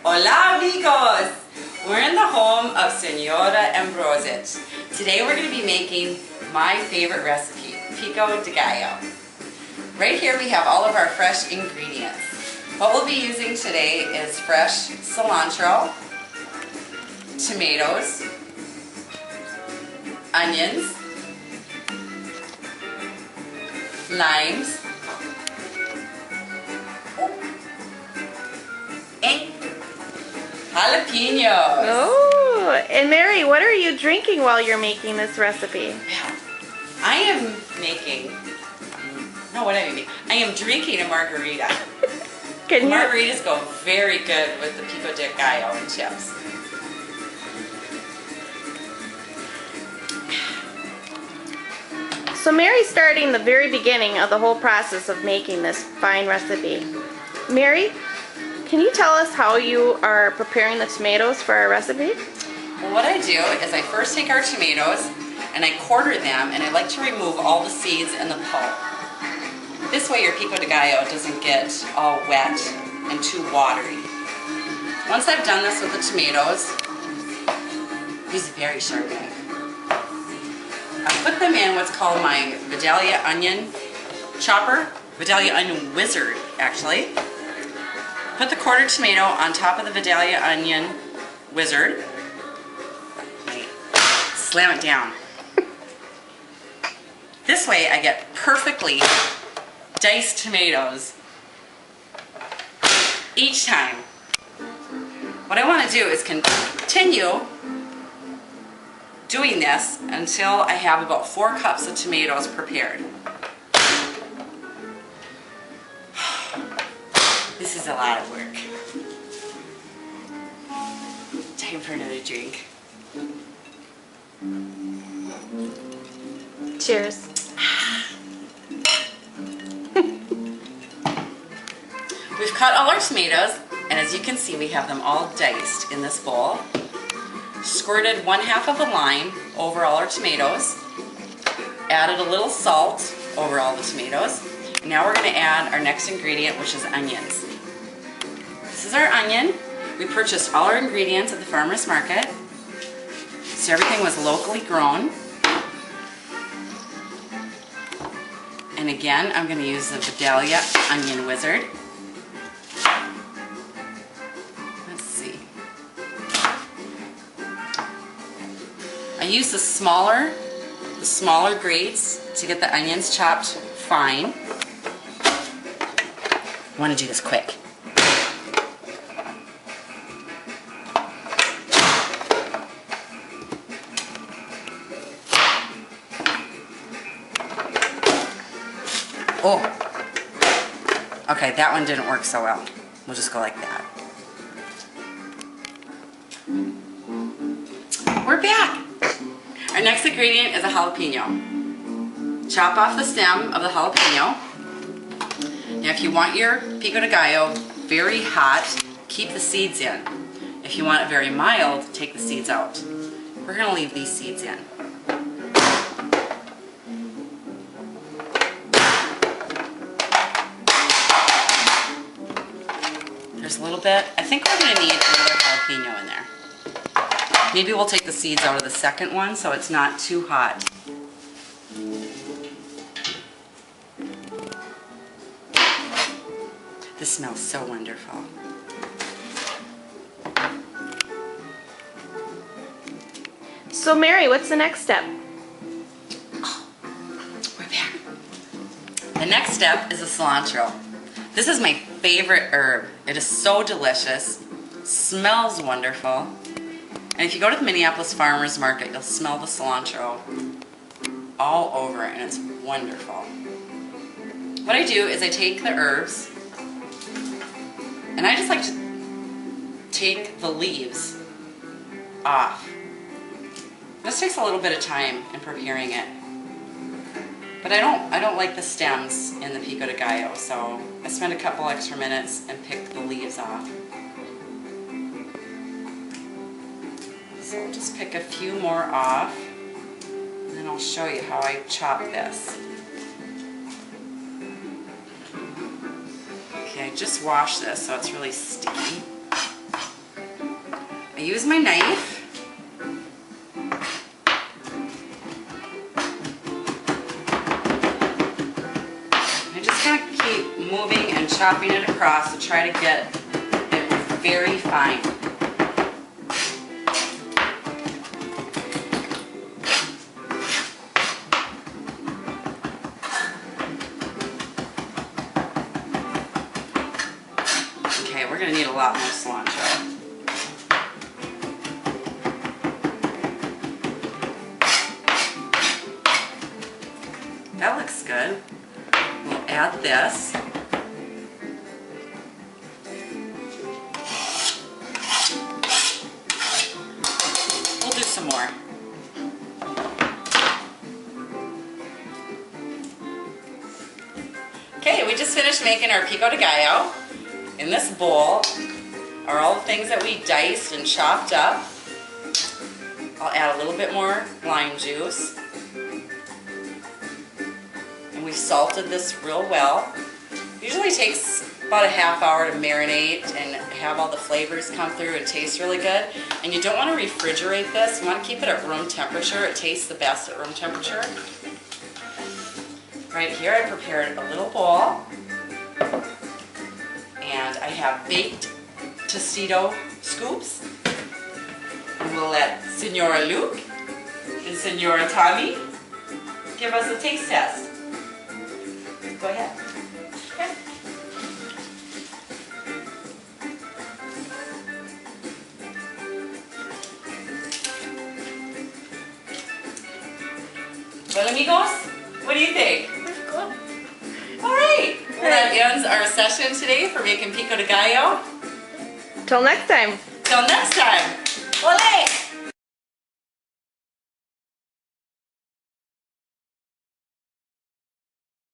Hola amigos! We're in the home of Senora Ambrosic. Today we're going to be making my favorite recipe, pico de gallo. Right here we have all of our fresh ingredients. What we'll be using today is fresh cilantro, tomatoes, onions, limes, and jalapenos. Oh, and Mary, what are you drinking while you're making this recipe? I am drinking a margarita. Margaritas go very good with the pico de gallo and chips. So Mary's starting the very beginning of the whole process of making this fine recipe. Mary, can you tell us how you are preparing the tomatoes for our recipe? Well, what I do is I first take our tomatoes and I quarter them, and I like to remove all the seeds and the pulp. This way your pico de gallo doesn't get all wet and too watery. Once I've done this with the tomatoes, use a very sharp knife. I put them in what's called my Vidalia onion chopper, Vidalia onion wizard actually. Put the quartered tomato on top of the Vidalia onion wizard. Slam it down. This way I get perfectly diced tomatoes each time. What I want to do is continue doing this until I have about 4 cups of tomatoes prepared. This is a lot of work. Time for another drink. Cheers. We've cut all our tomatoes, and as you can see, we have them all diced in this bowl. Squirted 1/2 of a lime over all our tomatoes. Added a little salt over all the tomatoes. And now we're going to add our next ingredient, which is onions. This is our onion. We purchased all our ingredients at the farmer's market. So everything was locally grown. And again, I'm going to use the Vidalia onion wizard. Let's see. I use the smaller grates to get the onions chopped fine. I want to do this quick. Oh, okay, that one didn't work so well. We'll just go like that. We're back. Our next ingredient is a jalapeno. Chop off the stem of the jalapeno. Now if you want your pico de gallo very hot, keep the seeds in. If you want it very mild, take the seeds out. We're going to leave these seeds in. There's a little bit. I think we're going to need another jalapeno in there. Maybe we'll take the seeds out of the second one so it's not too hot. This smells so wonderful. So Mary, what's the next step? Oh, we're back. The next step is the cilantro. This is my favorite herb. It is so delicious, smells wonderful, and if you go to the Minneapolis Farmers Market, you'll smell the cilantro all over it, and it's wonderful. What I do is I take the herbs, and I just like to take the leaves off. This takes a little bit of time in preparing it. But I don't like the stems in the pico de gallo, so I spend a couple extra minutes and pick the leaves off. So I'll just pick a few more off, and then I'll show you how I chop this. Okay, just wash this so it's really sticky. use my knife. I just kind of keep moving and chopping it across to try to get it very fine. Okay, we're gonna need a lot more cilantro. That looks good. We'll add this. We'll do some more. Okay, we just finished making our pico de gallo. In this bowl are all the things that we diced and chopped up. I'll add a little bit more lime juice. And we salted this real well. Usually takes about a half hour to marinate and have all the flavors come through and taste really good. And you don't want to refrigerate this. You want to keep it at room temperature. It tastes the best at room temperature. Right here I prepared a little bowl. And I have baked Tostito scoops. And we'll let Senora Luke and Senora Tommy give us a taste test. Go ahead. Okay. Well, amigos, what do you think? Cool. All right. Well, that ends our session today for making pico de gallo. Till next time. Till next time.